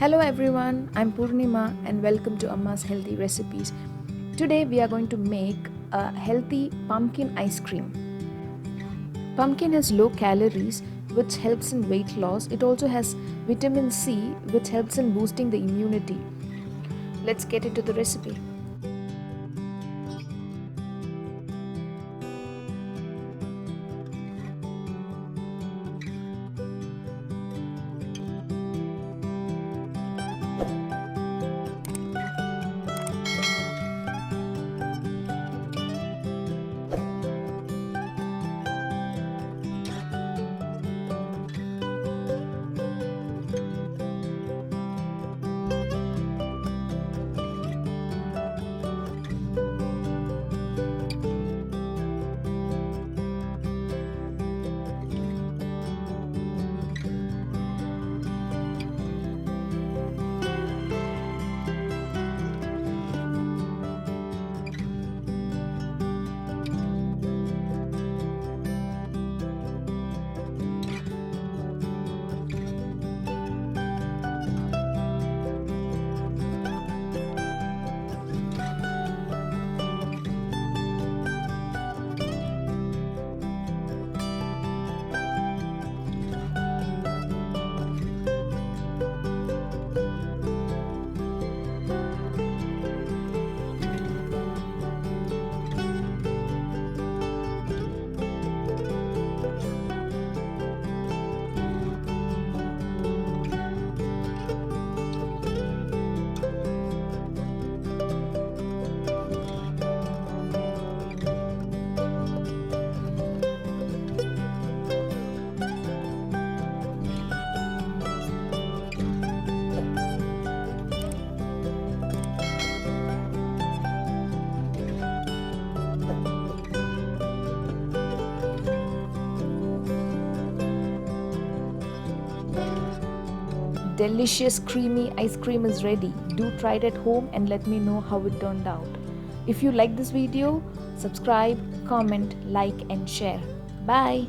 Hello everyone, I'm Poornima and welcome to Amma's Healthy Recipes. Today we are going to make a healthy pumpkin ice cream. Pumpkin has low calories which helps in weight loss. It also has vitamin C which helps in boosting the immunity. Let's get into the recipe. Delicious creamy ice cream is ready. Do try it at home and let me know how it turned out. If you like this video, subscribe, comment, like and share. Bye.